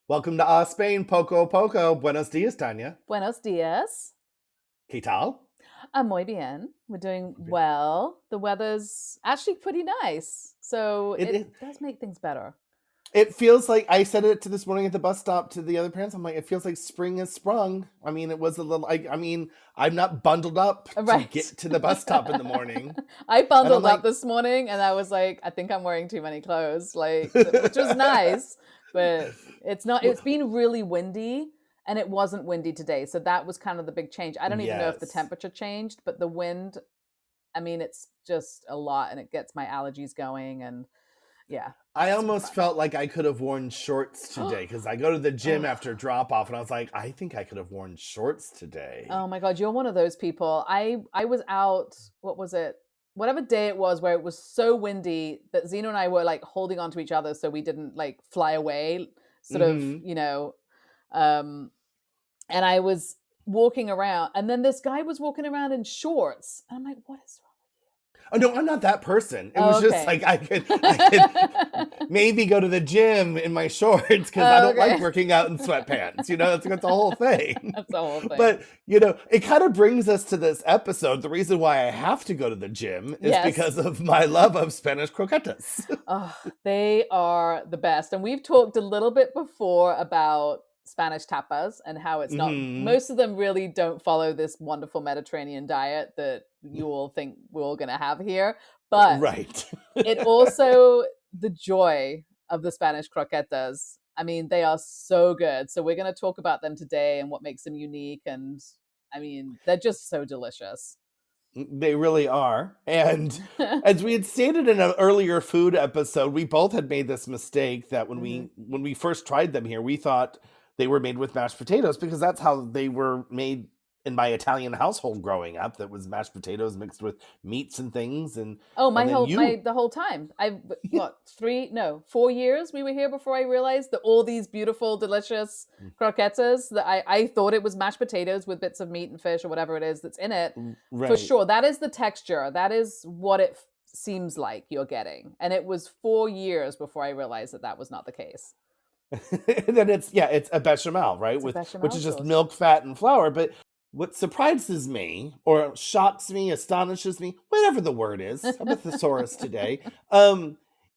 Welcome to Spain, Poco Poco. Buenos dias, Tanya. Buenos dias. ¿Qué tal? Muy bien. We're doing well. The weather's actually pretty nice. So It, it it does make things better. it feels like I said it to this morning at the bus stop to the other parents. I'm like, it feels like spring has sprung. I mean, it was a little. I'm not bundled up to Right. get to the bus stop in the morning, I and I'm bundled up like, this morning and I was like, I think I'm wearing too many clothes, which was nice, but it's not, it's been really windy and it wasn't windy today. So that was kind of the big change. I don't even know if the yes. temperature changed, but the wind, I mean, it's just a lot and it gets my allergies going. And yeah, I super almost fun. felt like I could have worn shorts today because I go to the gym Oh, after drop off, and I was like, I think I could have worn shorts oh today. my God, you're one of those people. I was out, what was it? Whatever day it was where it was so windy that Zena and I were like holding on to each other so we didn't like fly away, sort of, Mm-hmm. um, and I was walking around and then this guy was walking around in shorts. And I'm like, what is wrong Oh no, I'm not that person. It with was you? just like I could maybe go to the gym in my shorts because I don't like Okay. working out in sweatpants. That's the whole thing. That's the whole thing. But it kind of brings us to this episode. The reason why I have to go to the gym is Yes. because of my love of Spanish croquetas. Oh, they are the best. And we've talked a little bit before about Spanish tapas and how it's not, Hmm. most of them really don't follow this wonderful Mediterranean diet that you all think we're all going to have here. But Right. it also, the joy of the Spanish croquetas. I mean, they are so good. So we're going to talk about them today and what makes them unique. And I mean, they're just so delicious. They really are. And as we had stated in an earlier food episode, we both had made this mistake that when Hmm. we first tried them here, we thought they were made with mashed potatoes because that's how they were made in my Italian household growing up. That was mashed potatoes mixed with meats and things, and Oh, and then you the whole time. What, 4 years we were here before I realized that all these beautiful, delicious croquetas that I thought it was mashed potatoes with bits of meat and fish or whatever it is that's in it. For right. sure. That is the texture. That is what it seems like you're getting. And it was 4 years before I realized that that was not the case. And then it's a bechamel, right? It's a Which bechamel is just sauce. milk, fat, and flour. But what surprises me, or shocks me, astonishes me, whatever the word is, I'm a thesaurus today,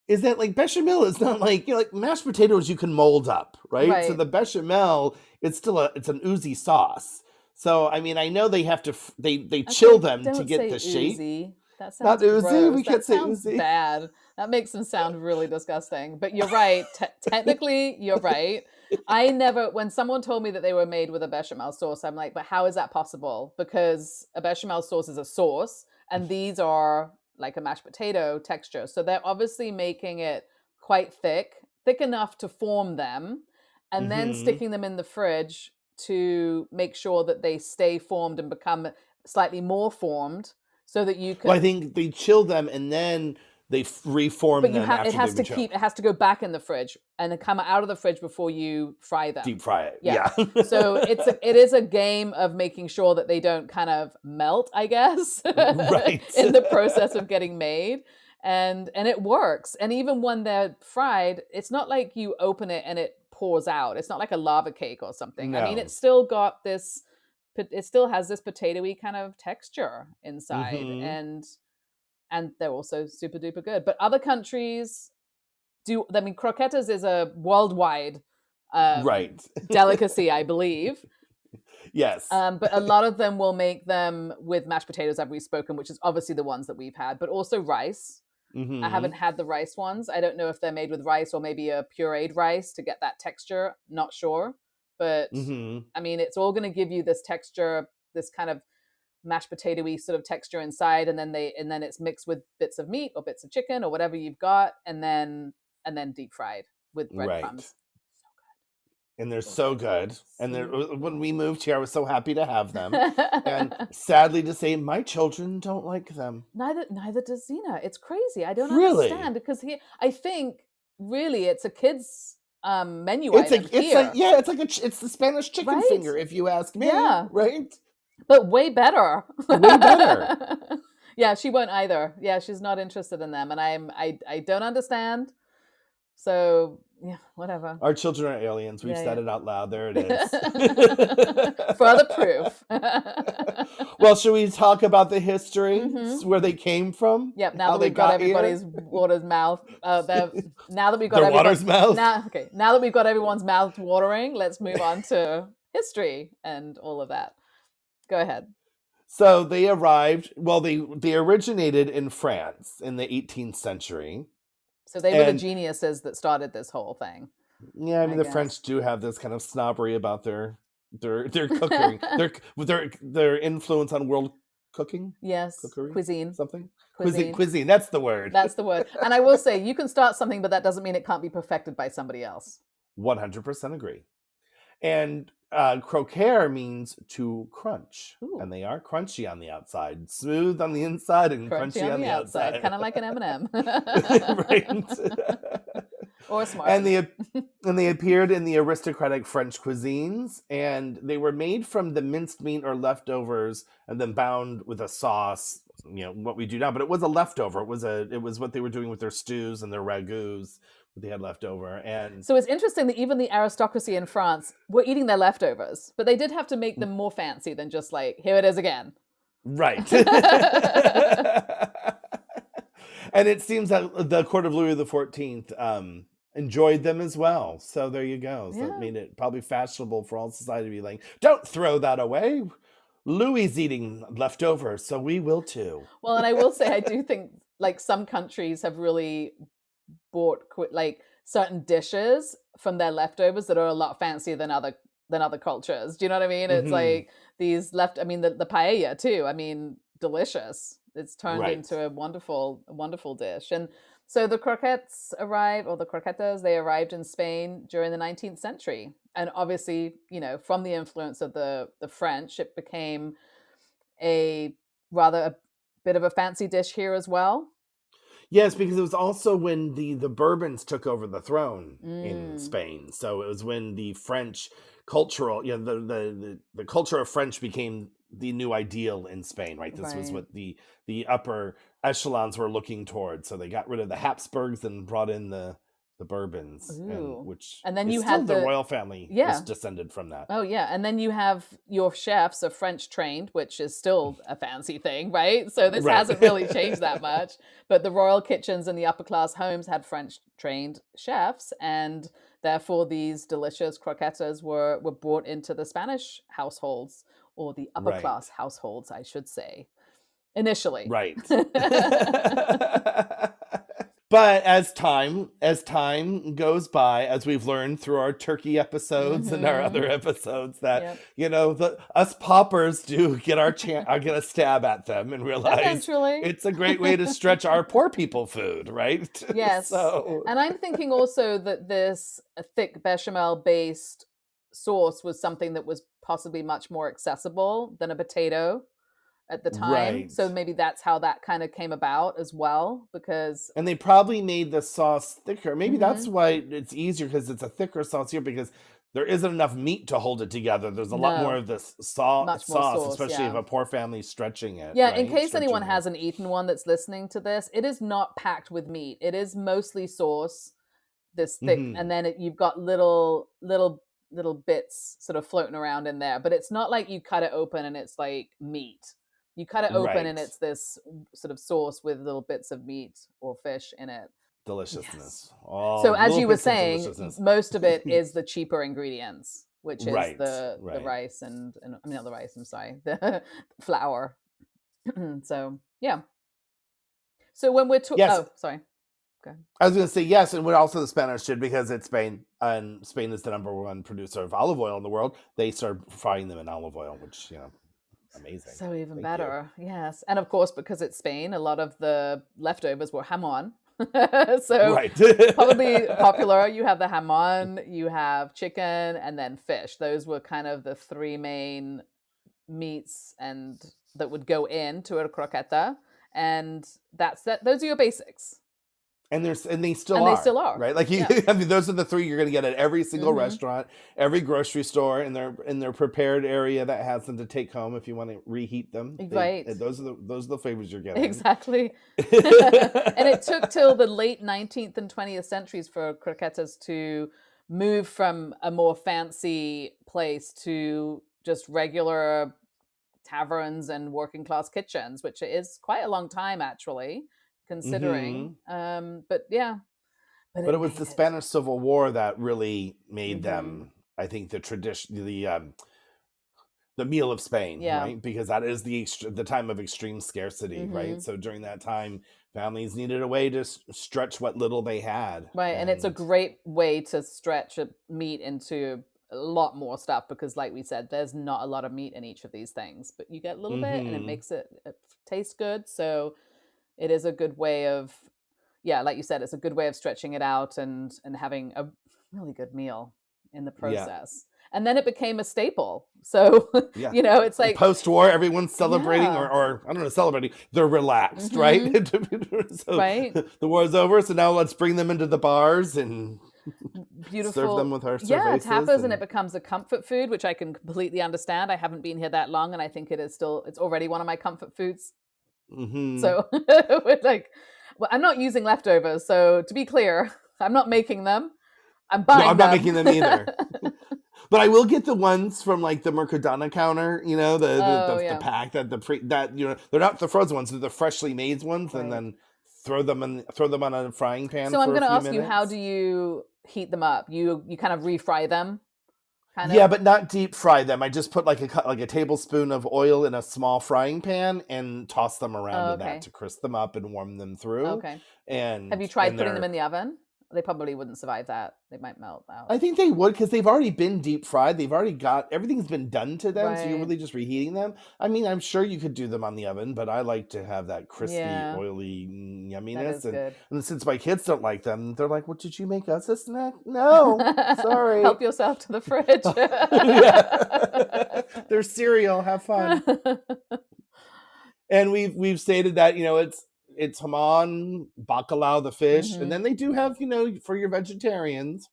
is that like bechamel is not like like mashed potatoes you can mold up, right? So Right. the bechamel, it's an oozy sauce. So I mean, I know they have to they chill Okay, them to don't get say the shape. oozy. That Not sounds oozy, gross. we can't That say sounds oozy. bad. That makes them sound really disgusting. But you're right. Technically, you're right. I never, when someone told me that they were made with a bechamel sauce, I'm like, but how is that possible? Because a bechamel sauce is a sauce, and these are like a mashed potato texture. So they're obviously making it quite thick enough to form them, and then Hmm. sticking them in the fridge to make sure that they stay formed and become slightly more formed so that you Well, I can, think they chill them and then they reform but them it after has they've to been chilled. it has to go back in the fridge and come out of the fridge before you fry Deep them. fry it. Yeah. Yeah. So it is a game of making sure that they don't kind of melt, I guess, Right. in the process of getting made. And it works. And even when they're fried, it's not like you open it and it pours out. It's not like a lava cake or something. I mean, No. it's still got this, it still has this potatoy kind of texture inside. Hmm. And they're also super duper good. But other countries do. I mean, croquetas is a worldwide um, Right. delicacy, I believe. Yes. But a lot of them will make them with mashed potatoes, as we've spoken, which is obviously the ones that we've had, but also rice. I haven't Hmm. had the rice ones. I don't know if they're made with rice or maybe a pureed rice to get that texture. Not sure. But Hmm. I mean, it's all going to give you this texture, this kind of mashed potatoy sort of texture inside, and then it's mixed with bits of meat or bits of chicken or whatever you've got, and then deep fried with Right. breadcrumbs. And they're So so good. good. And So when we moved here, I was so happy to have them. And good. sadly to say, my children don't like them. Neither does Zena. It's crazy. I don't Really? understand because I think really it's a kids menu item It's like here, yeah, it's the Spanish chicken right? finger if you ask me, Yeah, right? but way better. Way better. Yeah, she won't either. Yeah, she's not interested in them, and I don't understand. So yeah, whatever. Our children are aliens. We've said it out loud. There it is. Further proof. Well, should we talk about the history, where they came from? Yep. Now How that they we've got got everybody's here? water's mouth, now that we've got Their everyone, water's mouth? now that we've got everyone's mouth watering, let's move on to history and all of that. Go ahead. So they arrived. Well, they originated in France in the 18th century. So they were the geniuses that started this whole thing. Yeah, I mean, the French do have this kind of snobbery about their cookery, their influence on world cooking. Yes, cookery, cuisine, something. Cuisine. That's the word. That's the word. And I will say, you can start something, but that doesn't mean it can't be perfected by somebody else. 100% agree. And croquer means to crunch. Ooh. And they are crunchy on the outside, smooth on the inside, and crunchy on the outside. Kind of like an M&M. Right. Or a smart. And they appeared in the aristocratic French cuisines, and they were made from the minced meat or leftovers, and then bound with a sauce. You know what we do now, but it was a leftover. It was what they were doing with their stews and their ragouts that they had left over. And so it's interesting that even the aristocracy in France were eating their leftovers, but they did have to make them more fancy than just like, here it is again. Right. And it seems that the court of Louis XIV enjoyed them as well. So there you go. So it made it probably fashionable for all society to be like, don't throw that away. Louis eating leftovers, so we will too. Well, and I will say, I do think like some countries have really bought like certain dishes from their leftovers that are a lot fancier than other cultures. Do you know what I mean? It's like these the paella too. I mean, delicious. It's turned into a wonderful dish. And so the croquettes croquetas, they arrived in Spain during the 19th century. And obviously, from the influence of the French, it became a bit of a fancy dish here as well. Yes, because it was also when the Bourbons took over the throne in Spain. So it was when the French cultural, the culture of French became the new ideal in Spain, right? This was what the upper echelons were looking towards. So they got rid of the Habsburgs and brought in the Bourbons, and then you had the royal family was descended from that. Oh yeah, and then you have your chefs are French trained, which is still a fancy thing, right? So this hasn't really changed that much. But the royal kitchens and the upper class homes had French trained chefs, and therefore these delicious croquetas were brought into the Spanish households, or the upper class households, I should say, initially. Right. But as time goes by, as we've learned through our turkey episodes and our other episodes, that us paupers do get get a stab at them and realize it's a great way to stretch our poor people food, right? Yes. So. And I'm thinking also that this thick bechamel based sauce was something that was possibly much more accessible than a potato at the time. So maybe that's how that kind of came about as well, and they probably made the sauce thicker. Maybe that's why it's easier, because it's a thicker sauce here, because there isn't enough meat to hold it together. There's a lot more of this sauce, especially if a poor family's stretching it. Yeah, in case anyone hasn't eaten one that's listening to this, it is not packed with meat. It is mostly sauce, this thick, and then you've got little bits sort of floating around in there. But it's not like you cut it open and it's like meat. You cut it open and it's this sort of sauce with little bits of meat or fish in it. Deliciousness. Yes. So as you were saying, most of it is the cheaper ingredients, which is the rice and I mean, not the rice, I'm sorry, the flour. So, yeah. So when we're talking, oh, sorry. Okay. I was going to say yes, and what also the Spanish did, because it's Spain, and Spain is the number one producer of olive oil in the world. They started frying them in olive oil, which, amazing. So even better. Yes. And of course, because it's Spain, a lot of the leftovers were jamón. So probably popular. You have the jamón, you have chicken, and then fish. Those were kind of the three main meats and that would go into a croqueta. And those are your basics. And they still And they still are, are. right? Like Yeah. I mean, those are the three you're going to get at every single Mm-hmm. restaurant, every grocery store, in their prepared area that has them to take home if you want to reheat them. Right. Those are the flavors you're getting. Exactly. And it took till the late 19th and 20th centuries for croquetas to move from a more fancy place to just regular taverns and working class kitchens, which is quite a long time actually, considering. Hmm. But yeah, but But it it was made the it. Spanish Civil War that really made Hmm. them, I think, the meal of Spain, Yeah. right? Because that is the time of extreme scarcity, right? Hmm. So during that time, families needed a way to stretch what little they had, Right, and it's a and great way to stretch a meat into a lot more stuff because, like we said, there's not a lot of meat in each of these things, but you get a little bit, and it hmm makes it taste good. So it is a good way of, yeah, like you said, it's a good way of stretching it out and having a really good meal in the yeah, process. And then it became a staple. So yeah. it's like, Post-war, everyone's celebrating, yeah, or I don't know, celebrating. They're relaxed, right? hmm, So right. the war's over. So now let's bring them into the bars and serve them Beautiful. with our Yeah, cervezas. tapas, and it And becomes a comfort food, which I can completely understand. I haven't been here that long, and I think it's already one of my comfort foods. hmm So we're like, well, I'm not using leftovers. So to be clear, I'm not making them. I'm no, buying I'm not them. making them either. But I will get the ones from like the Mercadona counter, Oh the yeah, pack that they're not the frozen ones, they're the freshly made ones, and right. then throw them on a frying pan So I'm for a going to few ask you, how minutes. do you heat them up? You kind of refry them, kind Yeah, of. but not deep fry them. I just put like a tablespoon of oil in a small frying pan and toss them around Oh, in that okay, to crisp them up and warm them through. okay. Have you And tried putting them they're in the oven? They probably wouldn't survive that. They might melt out. I think they would because they've already been deep fried. They've already got everything's been done to them, so you're Right. really just reheating them. I mean, I'm sure you could do them on the oven, but I like to have that crispy, Yeah, oily that yumminess. is good. And since my kids don't like them, they're like, "What did you make us a snack?" No, sorry. Help yourself to the fridge. Yeah, they're cereal. Have fun. And we've stated that it's jamón, bacalao, the fish, and Hmm. then they do have for your vegetarians.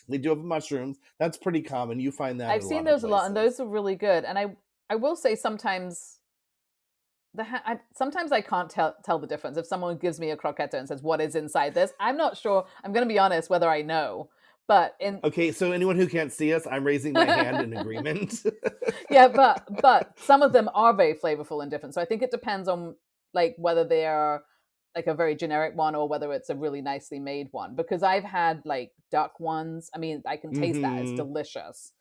They do have mushrooms. That's pretty common. You find that I've at a seen lot of those a lot, and places. those are really good. And I will say sometimes sometimes I can't tell the difference if someone gives me a croqueta and says what is inside this. I'm not sure. I'm going to be honest whether I know, but in Okay, so anyone who can't see us, I'm raising my hand in agreement. yeah, but some of them are very flavorful and different. So I think it depends on like whether they are like a very generic one or whether it's a really nicely made one. Because I've had like duck ones. I mean, I can taste that; it's Hmm. delicious.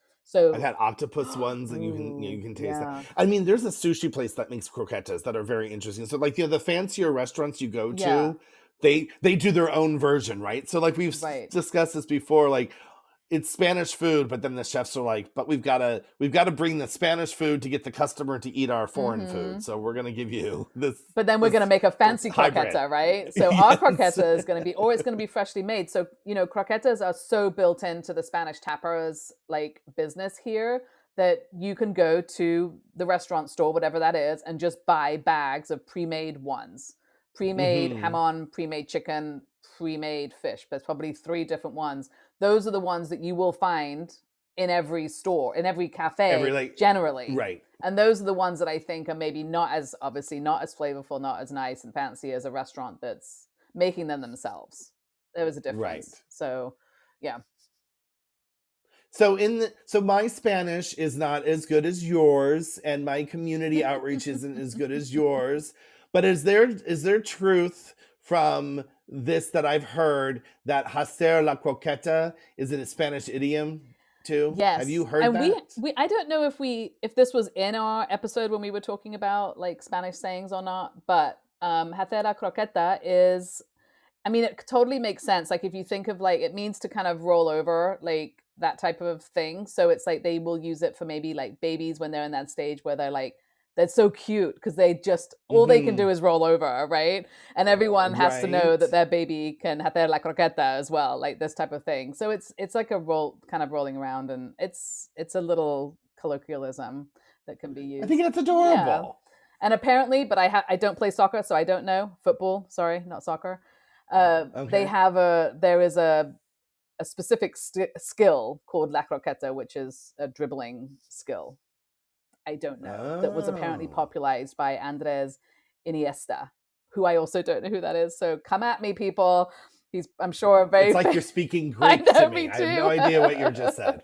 I've So, had octopus ones, and you ooh, can taste that. yeah, I mean, there's a sushi place that makes croquetas that are very interesting. So, like the fancier restaurants you go yeah, to, they do their own version, right? So, like right. discussed this before, like it's Spanish food, but then the chefs are like, but we've got to bring the Spanish food to get the customer to eat our foreign food. Hmm. So we're gonna give you But then we're going to this make a fancy hybrid. croqueta, right? So our Yes. croqueta is going to be, or it's going to be freshly made. So, croquetas are so built into the Spanish tapas like business here that you can go to the restaurant store, whatever that is, and just buy bags of pre-made ones. Pre-made Hmm. jamon, pre-made chicken, pre-made fish. There's probably three different ones. Those are the ones that you will find in every store, in every Every cafe, like generally. right. And those are the ones that I think are maybe not as obviously not as flavorful, not as nice and fancy as a restaurant that's making them themselves. There was a Right. difference. So, yeah. So my Spanish is not as good as yours, and my community outreach isn't as good as yours. But is there truth from this that I've heard that hacer la croqueta is in a Spanish idiom too? Have you Yes. heard And we that? we I don't know if this was in our episode when we were talking about like Spanish sayings or not, but hacer la croqueta is, I mean, it totally makes sense. Like if you think of like it means to kind of roll over, like that type of thing. So it's like they will use it for maybe like babies when they're in that stage where they're so cute because they just all they can Hmm. do is roll over, right? And everyone has to know Right. that their baby can hacer la croqueta as well, like this type of thing. So it's like a roll kind of rolling around, and it's a little colloquialism that can be I think used. that's Yeah. adorable. And apparently, but I don't play soccer, so I don't know football. Sorry, not soccer. There is a specific skill called la croqueta, which is a dribbling skill. I don't know. That was apparently popularized by Andres Iniesta, who I also don't know who that is. So come at me, people. I'm sure, very. It's like you're speaking Greek to me. I have no idea what you just said.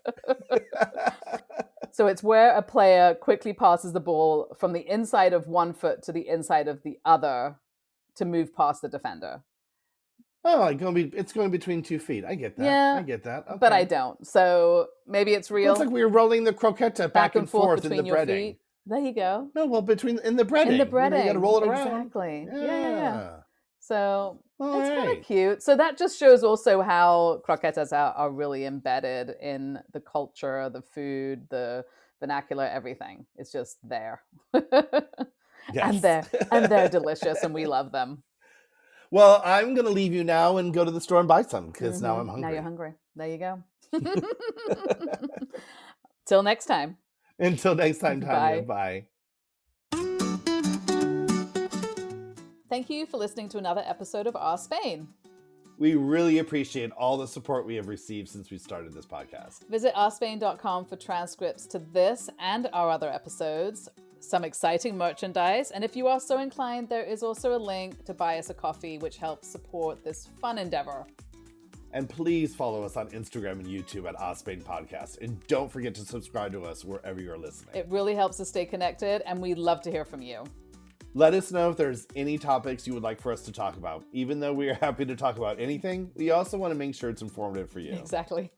So it's where a player quickly passes the ball from the inside of one foot to the inside of the other to move past the defender. Oh, it's going between 2 feet. I get that. Yeah, I get that. Okay. But I don't. So maybe it's real. It's like we were rolling the croqueta back and forth in the breading. Feet. There you go. No, well, in the breading. In the breading. You got to roll it around. Exactly. Yeah. So All it's right. kind of cute. So that just shows also how croquetas are really embedded in the culture, the food, the vernacular, everything. It's just there. Yes. And they're delicious and we love them. Well, I'm going to leave you now and go to the store and buy some because now I'm hungry. Now you're hungry. There you go. Till next time. Until next time, Tanya. Bye. Thank you for listening to another episode of Our Spain. We really appreciate all the support we have received since we started this podcast. Visit ourspain.com for transcripts to this and our other episodes, some exciting merchandise, and if you are so inclined, there is also a link to buy us a coffee, which helps support this fun endeavor. And please follow us on Instagram and YouTube at Spain Podcast. And don't forget to subscribe to us wherever you're listening. It really helps us stay connected, and we'd love to hear from you. Let us know if there's any topics you would like for us to talk about. Even though we are happy to talk about anything, we also want to make sure it's informative for you. Exactly.